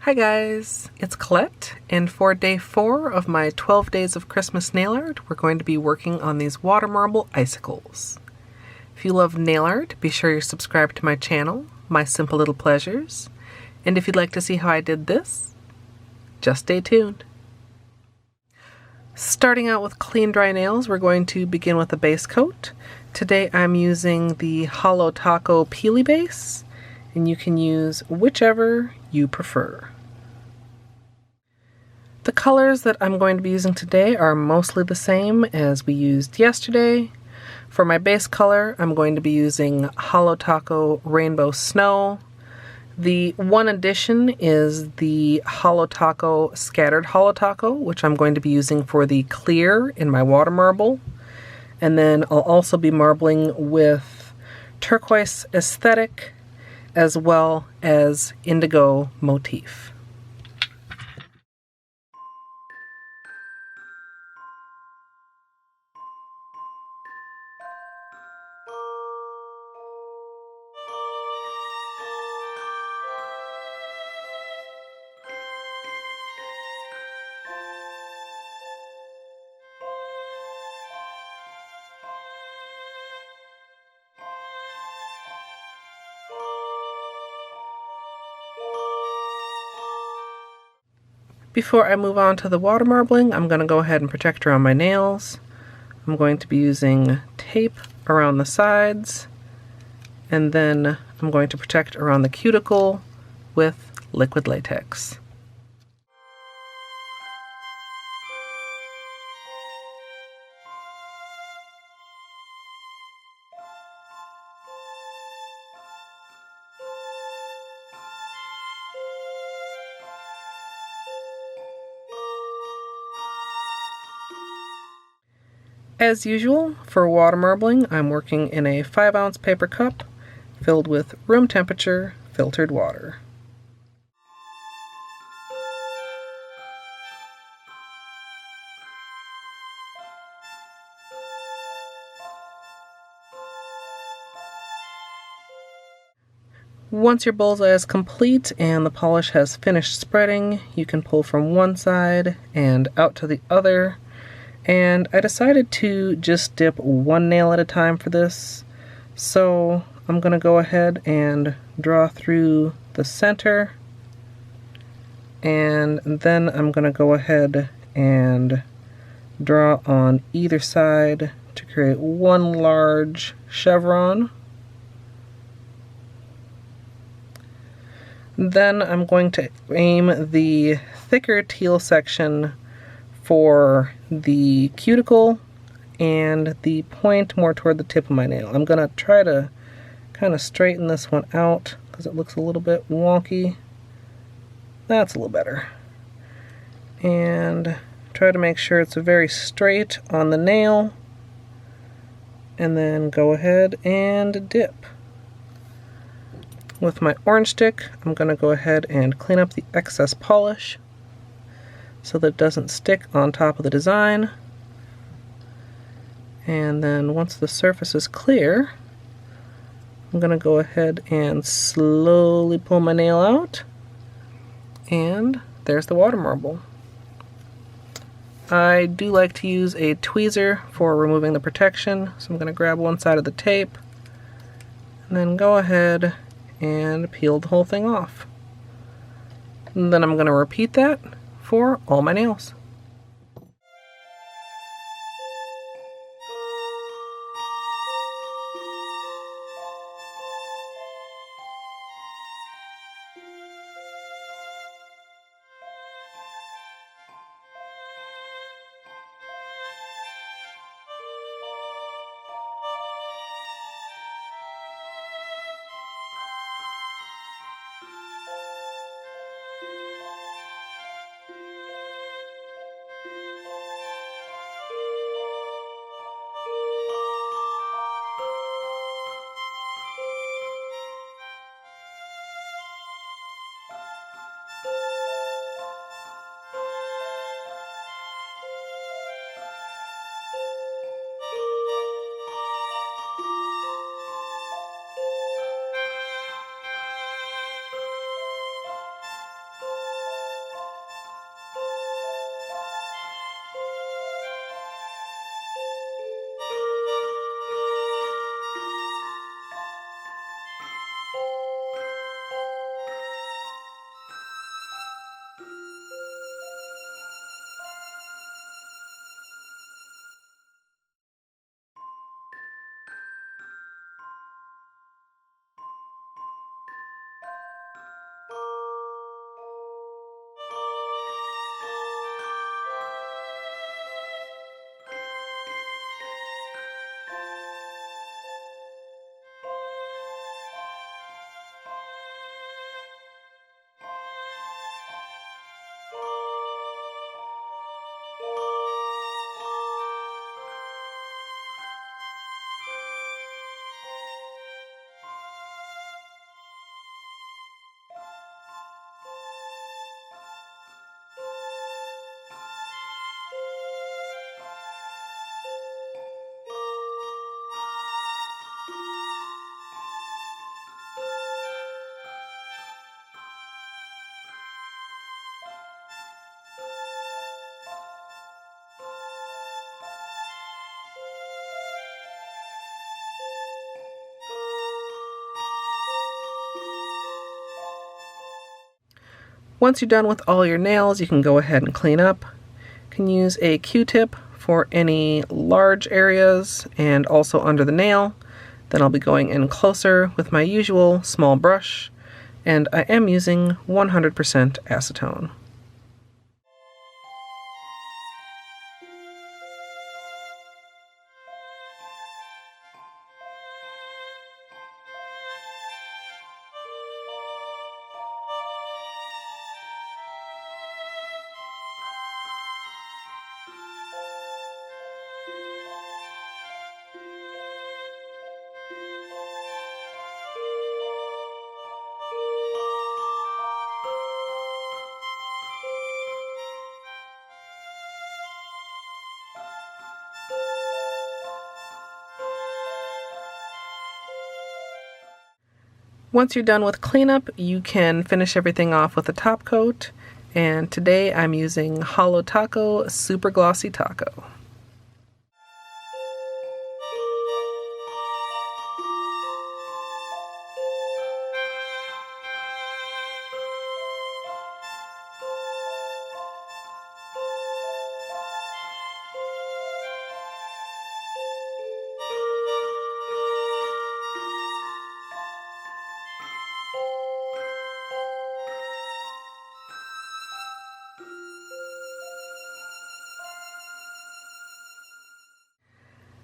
Hi guys, it's Colette, and for day 4 of my 12 Days of Christmas nail art, we're going to be working on these water marble icicles. If you love nail art, be sure you're subscribed to my channel, My Simple Little Pleasures, and if you'd like to see how I did this, just stay tuned. Starting out with clean dry nails, we're going to begin with a base coat. Today I'm using the Holo Taco Peely base, and you can use whichever you prefer. The colors that I'm going to be using today are mostly the same as we used yesterday. For my base color, I'm going to be using Holo Taco Rainbow Snow. The one addition is the Holo Taco Scattered Holo Taco, which I'm going to be using for the clear in my water marble. And then I'll also be marbling with Turquoise Aesthetic as well as Indigo Motif. Before I move on to the water marbling, I'm going to go ahead and protect around my nails. I'm going to be using tape around the sides, and then I'm going to protect around the cuticle with liquid latex. As usual, for water marbling, I'm working in a 5-ounce paper cup filled with room temperature filtered water. Once your bullseye is complete and the polish has finished spreading, you can pull from one side and out to the other. And I decided to just dip one nail at a time for this, so I'm going to go ahead and draw through the center, and then I'm going to go ahead and draw on either side to create one large chevron. Then I'm going to aim the thicker teal section for the cuticle and the point more toward the tip of my nail. I'm going to try to kind of straighten this one out because it looks a little bit wonky. That's a little better. And try to make sure it's very straight on the nail, and then go ahead and dip. With my orange stick, I'm going to go ahead and clean up the excess polish so that it doesn't stick on top of the design. And then once the surface is clear, I'm going to go ahead and slowly pull my nail out, and there's the water marble. I do like to use a tweezer for removing the protection, so I'm going to grab one side of the tape and then go ahead and peel the whole thing off. And then I'm going to repeat that for all my nails. Once you're done with all your nails, you can go ahead and clean up. You can use a Q-tip for any large areas and also under the nail. Then I'll be going in closer with my usual small brush, and I am using 100% acetone. Once you're done with cleanup, you can finish everything off with a top coat, and today I'm using Holo Taco Super Glossy Taco.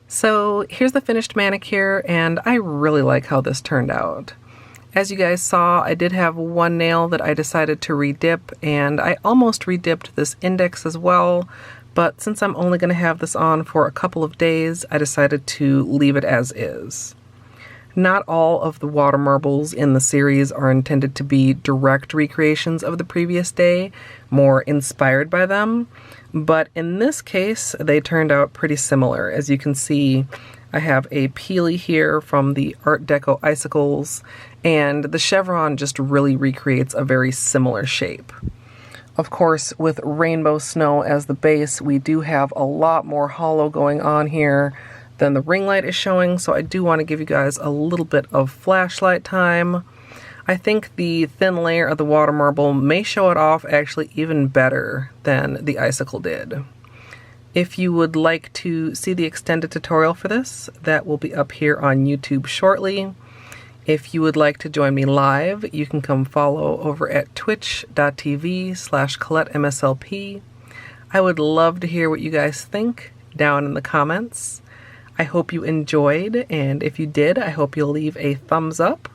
So here's the finished manicure, and I really like how this turned out. As you guys saw, I did have one nail that I decided to redip, and I almost redipped this index as well, but since I'm only going to have this on for a couple of days, I decided to leave it as is. Not all of the water marbles in the series are intended to be direct recreations of the previous day, more inspired by them, but in this case, they turned out pretty similar. As you can see, I have a peely here from the Art Deco Icicles, and the chevron just really recreates a very similar shape. Of course, with rainbow snow as the base, we do have a lot more holo going on here than the ring light is showing, so I do want to give you guys a little bit of flashlight time. I think the thin layer of the water marble may show it off actually even better than the Icicle did. If you would like to see the extended tutorial for this, that will be up here on YouTube shortly. If you would like to join me live, you can come follow over at twitch.tv/ColetteMSLP. I would love to hear what you guys think down in the comments. I hope you enjoyed, and if you did, I hope you'll leave a thumbs up.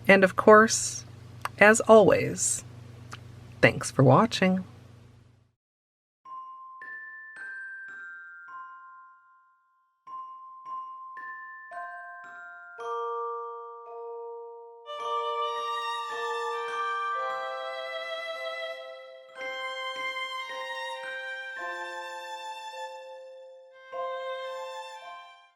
And of course, as always, thanks for watching.